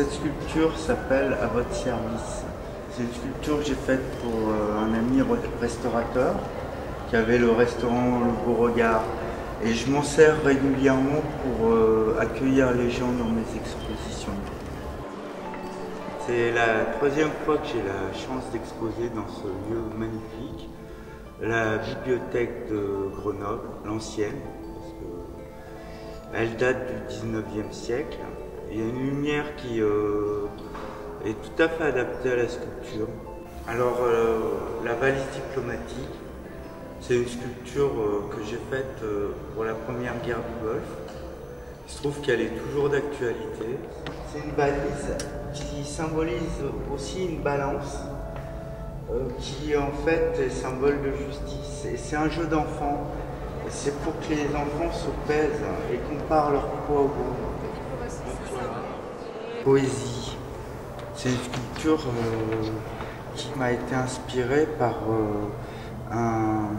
Cette sculpture s'appelle « À votre service ». C'est une sculpture que j'ai faite pour un ami restaurateur qui avait le restaurant Le Beauregard. Et je m'en sers régulièrement pour accueillir les gens dans mes expositions. C'est la troisième fois que j'ai la chance d'exposer dans ce lieu magnifique, la bibliothèque de Grenoble, l'ancienne, parce qu'elle date du 19e siècle. Il y a une lumière qui est tout à fait adaptée à la sculpture. Alors, la valise diplomatique, c'est une sculpture que j'ai faite pour la première guerre du Golfe. Il se trouve qu'elle est toujours d'actualité. C'est une valise qui symbolise aussi une balance, qui en fait est symbole de justice. Et c'est un jeu d'enfant. C'est pour que les enfants se pèsent et comparent leur poids au monde. Poésie. C'est une sculpture qui m'a été inspirée par un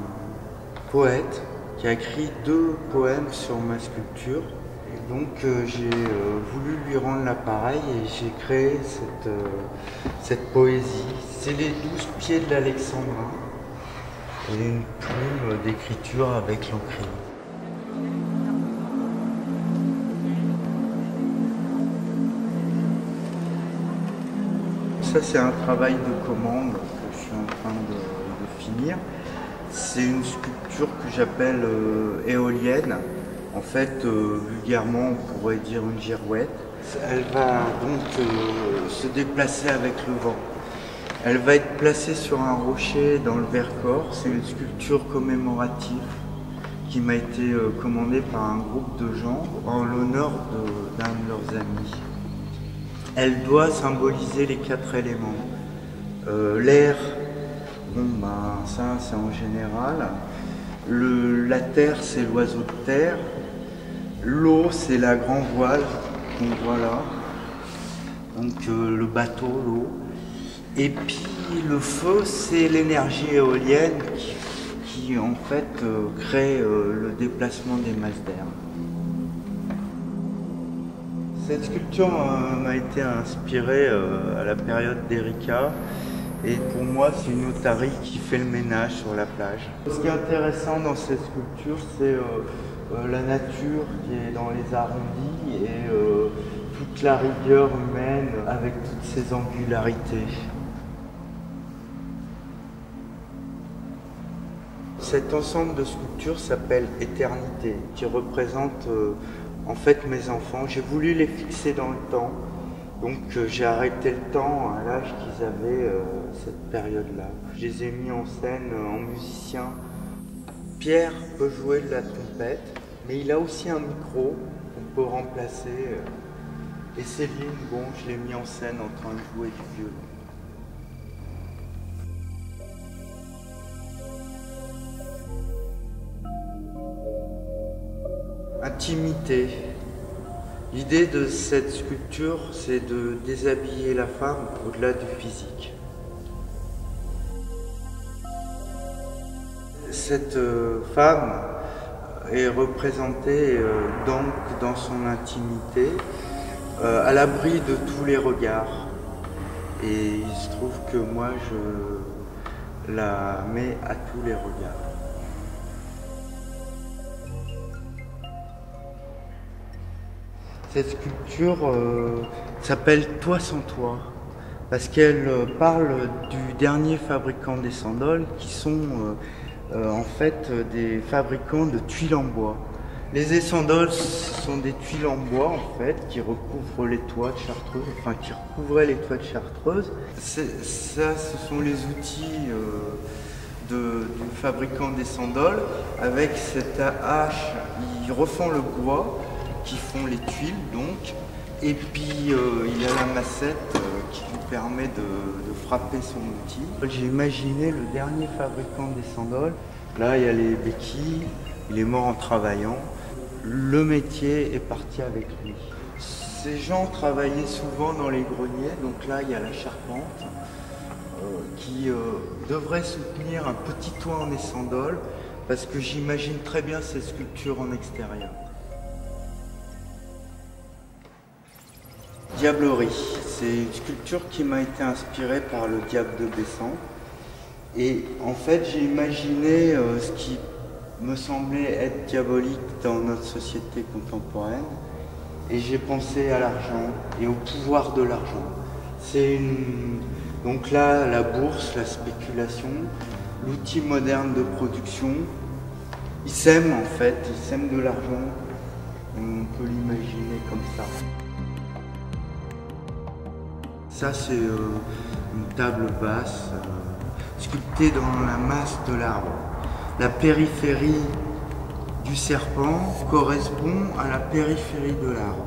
poète qui a écrit 2 poèmes sur ma sculpture. Et donc j'ai voulu lui rendre l'appareil et j'ai créé cette poésie. C'est les 12 pieds de l'Alexandrin et une plume d'écriture avec l'encrier. Ça, c'est un travail de commande que je suis en train de finir. C'est une sculpture que j'appelle éolienne. En fait, vulgairement, on pourrait dire une girouette. Elle va donc se déplacer avec le vent. Elle va être placée sur un rocher dans le Vercors. C'est une sculpture commémorative qui m'a été commandée par un groupe de gens en l'honneur d'un de leurs amis. Elle doit symboliser les 4 éléments. L'air, bon ben ça c'est en général. La terre c'est l'oiseau de terre. L'eau c'est la grand voile qu'on voit là. Donc le bateau, l'eau. Et puis le feu c'est l'énergie éolienne qui en fait crée le déplacement des masses d'air. Cette sculpture m'a été inspirée à la période d'Erika et pour moi c'est une otarie qui fait le ménage sur la plage. Ce qui est intéressant dans cette sculpture c'est la nature qui est dans les arrondis et toute la rigueur humaine avec toutes ses angularités. Cet ensemble de sculptures s'appelle Éternité, qui représente en fait mes enfants. J'ai voulu les fixer dans le temps, donc j'ai arrêté le temps à l'âge qu'ils avaient cette période-là. Je les ai mis en scène en musicien. Pierre peut jouer de la trompette, mais il a aussi un micro qu'on peut remplacer. Et Céline, bon, je l'ai mis en scène en train de jouer du violon. Intimité. L'idée de cette sculpture, c'est de déshabiller la femme au-delà du physique. Cette femme est représentée donc dans son intimité, à l'abri de tous les regards. Et il se trouve que moi, je la mets à tous les regards. Cette sculpture s'appelle « Toi sans toi » parce qu'elle parle du dernier fabricant des sandoles qui sont en fait des fabricants de tuiles en bois. Les essandoles sont des tuiles en bois en fait qui recouvrent les toits de Chartreuse, enfin qui recouvraient les toits de Chartreuse. Ça, ce sont les outils du fabricant des sandoles. Avec cette hache, ils refont le bois qui font les tuiles donc, et puis il y a la massette qui lui permet de frapper son outil. J'ai imaginé le dernier fabricant des sandoles. Là il y a les béquilles, il est mort en travaillant. Le métier est parti avec lui. Ces gens travaillaient souvent dans les greniers, donc là il y a la charpente qui devrait soutenir un petit toit en essandole parce que j'imagine très bien ces sculptures en extérieur. Diablerie. C'est une sculpture qui m'a été inspirée par le diable de Bessan. Et en fait, j'ai imaginé ce qui me semblait être diabolique dans notre société contemporaine. Et j'ai pensé à l'argent et au pouvoir de l'argent. Donc là, la bourse, la spéculation, l'outil moderne de production, ils s'aiment en fait, ils s'aiment de l'argent. On peut l'imaginer comme ça. Ça, c'est une table basse sculptée dans la masse de l'arbre. La périphérie du serpent correspond à la périphérie de l'arbre.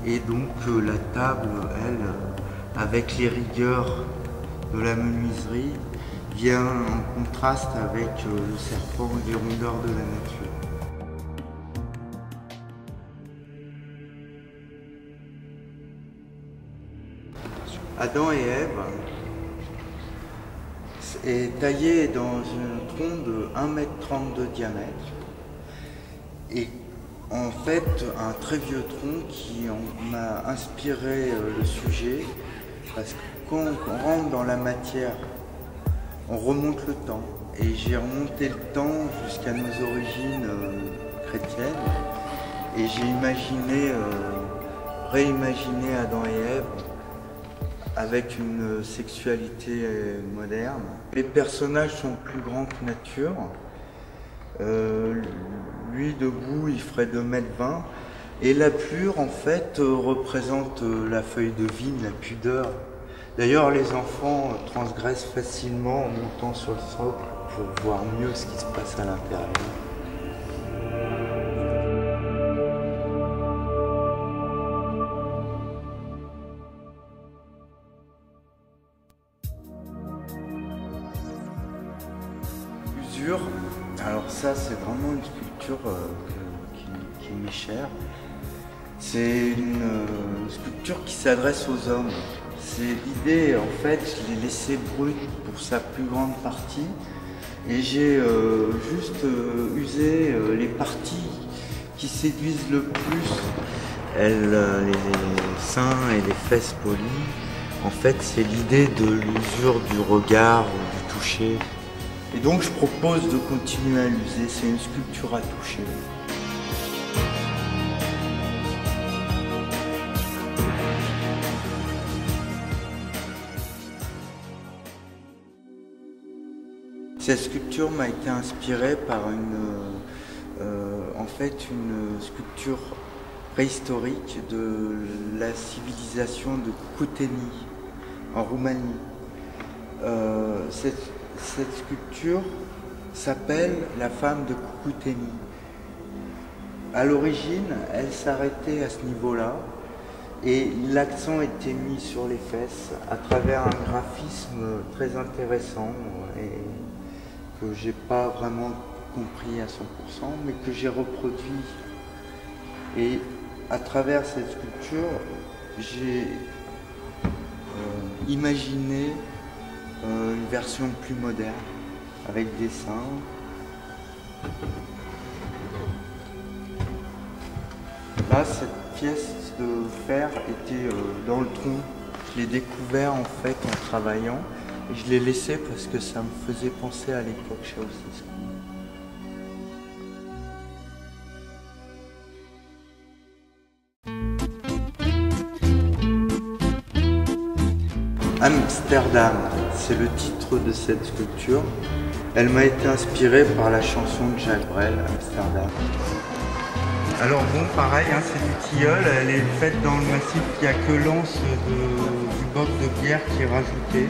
Et donc la table, elle, avec les rigueurs de la menuiserie, vient en contraste avec le serpent et les rondeurs de la nature. Adam et Ève est taillé dans un tronc de 1,30 m de diamètre et en fait un très vieux tronc qui m'a inspiré le sujet parce que quand on rentre dans la matière, on remonte le temps et j'ai remonté le temps jusqu'à nos origines chrétiennes et j'ai réimaginé Adam et Ève avec une sexualité moderne. Les personnages sont plus grands que nature. Lui debout, il ferait 2,20 m. Et la plure, en fait, représente la feuille de vigne, la pudeur. D'ailleurs, les enfants transgressent facilement en montant sur le socle pour voir mieux ce qui se passe à l'intérieur. Alors ça, c'est vraiment une sculpture qui m'est chère. C'est une sculpture qui s'adresse aux hommes. C'est l'idée, en fait, je l'ai laissée brute pour sa plus grande partie et j'ai juste usé les parties qui séduisent le plus. Les seins et les fesses polies. En fait, c'est l'idée de l'usure du regard ou du toucher. Et donc je propose de continuer à l'user, c'est une sculpture à toucher. Cette sculpture m'a été inspirée par en fait une sculpture préhistorique de la civilisation de Cucuteni en Roumanie. Cette sculpture s'appelle la femme de Cucuteni. À l'origine, elle s'arrêtait à ce niveau-là et l'accent était mis sur les fesses à travers un graphisme très intéressant et que j'ai pas vraiment compris à 100%, mais que j'ai reproduit. Et à travers cette sculpture, j'ai imaginé une version plus moderne, avec des seins. Là, cette pièce de fer était dans le tronc. Je l'ai découvert en fait en travaillant et je l'ai laissé parce que ça me faisait penser à l'époque Ceausescu. Amsterdam, c'est le titre de cette sculpture. Elle m'a été inspirée par la chanson de Jacques Brel, Amsterdam. Alors bon, pareil, hein, c'est du tilleul, elle est faite dans le massif, il n'y a que l'anse du boc de pierre qui est rajouté.